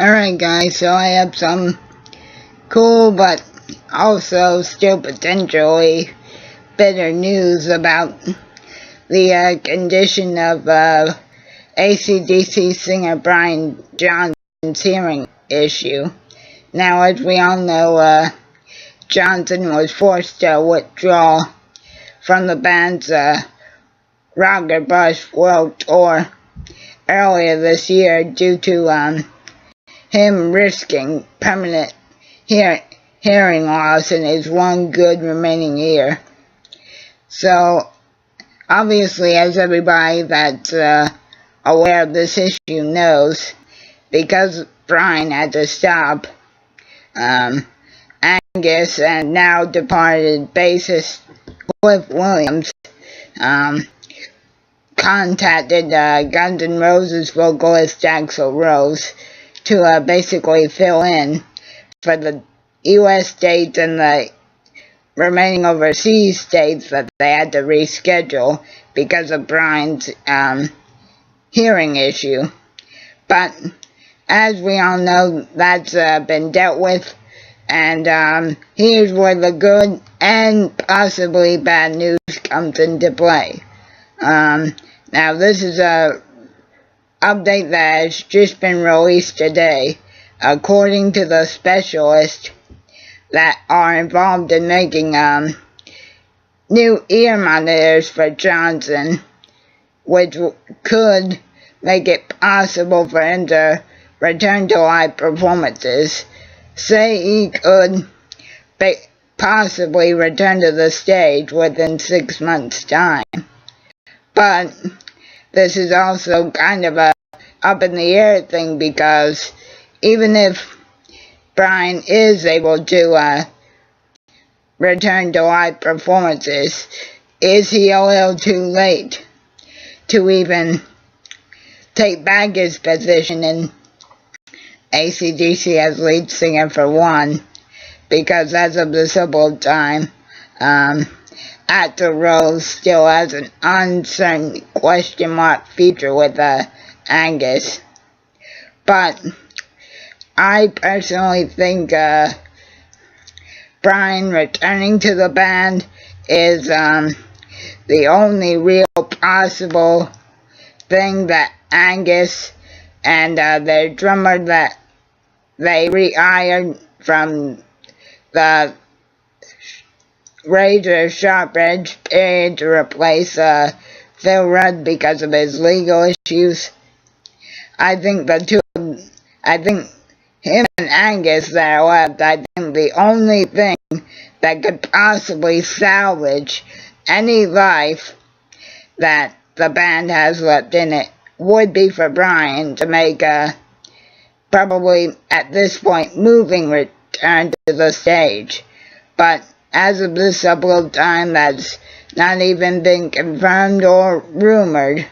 Alright guys, so I have some cool but also still potentially bitter news about the condition of AC/DC singer Brian Johnson's hearing issue. Now, as we all know, Johnson was forced to withdraw from the band's Rocket Bus World Tour earlier this year due to him risking permanent hearing loss in his one good remaining ear. So, obviously, as everybody that's aware of this issue knows, because Brian had to stop, Angus and now departed bassist Cliff Williams contacted Guns N' Roses vocalist Axl Rose to basically fill in for the US dates and the remaining overseas dates that they had to reschedule because of Brian's hearing issue. But as we all know, that's been dealt with, and here's where the good and possibly bad news comes into play. Now this is a update that has just been released today. According to the specialists that are involved in making new ear monitors for Johnson, which could make it possible for him to return to live performances, say he could possibly return to the stage within 6 months' time. But this is also kind of a up in the air thing, because even if Brian is able to return to live performances, is he a little too late to even take back his position in AC/DC as lead singer for one? Because as of this simple time, Axl Rose still has an uncertain question mark future with Angus. But I personally think Brian returning to the band is the only real possible thing that Angus and their drummer that they rehired from the Razor Sharp Edge period to replace Phil Rudd because of his legal issues. I think him and Angus that are left, I think the only thing that could possibly salvage any life that the band has left in it would be for Brian to make a probably at this point moving return to the stage. But as of this upload time, that's not even been confirmed or rumored.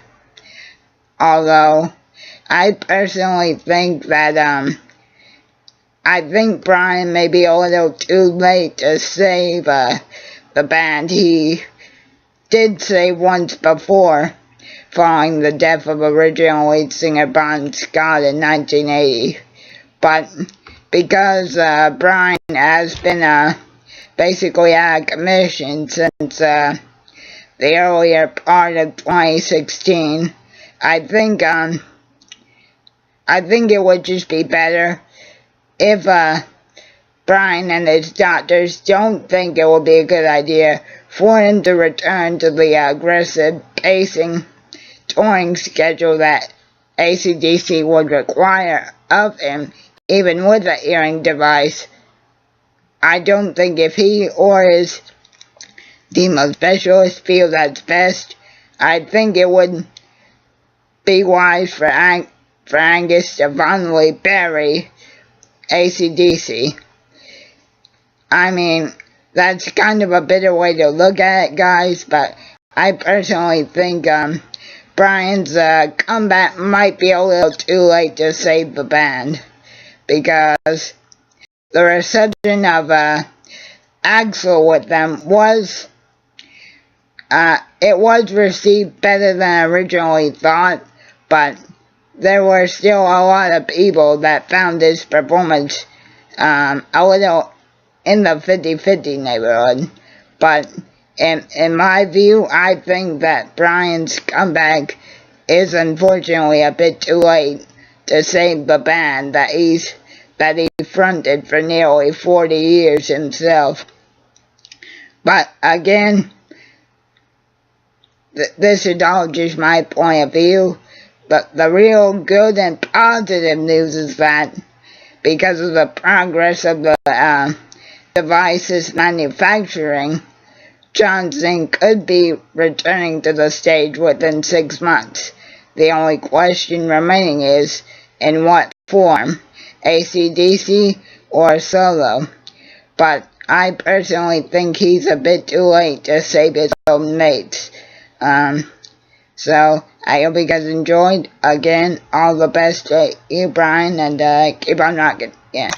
Although I personally think that I think Brian may be a little too late to save the band. He did say once before, following the death of original lead singer Bon Scott in 1980. But because Brian has been basically out of commission since the earlier part of 2016, I think it would just be better if Brian and his doctors don't think it would be a good idea for him to return to the aggressive pacing touring schedule that AC/DC would require of him, even with a hearing device. I don't think if he or his team of specialists feel that's best, I think it would be wise for Angus to finally bury AC/DC. I mean, that's kind of a bitter way to look at it, guys, but I personally think Brian's comeback might be a little too late to save the band, because the reception of Axl with them was it was received better than originally thought, but there were still a lot of people that found his performance a little in the 50-50 neighborhood. But in my view, I think that Brian's comeback is unfortunately a bit too late to save the band that he fronted for nearly 40 years himself. But again, this is all just my point of view. But the real good and positive news is that because of the progress of the device's manufacturing, Johnson could be returning to the stage within 6 months. The only question remaining is, in what form? AC/DC or solo? But I personally think he's a bit too late to save his own mates. So, I hope you guys enjoyed. Again, all the best to you, Brian, and keep on rocking. Yeah.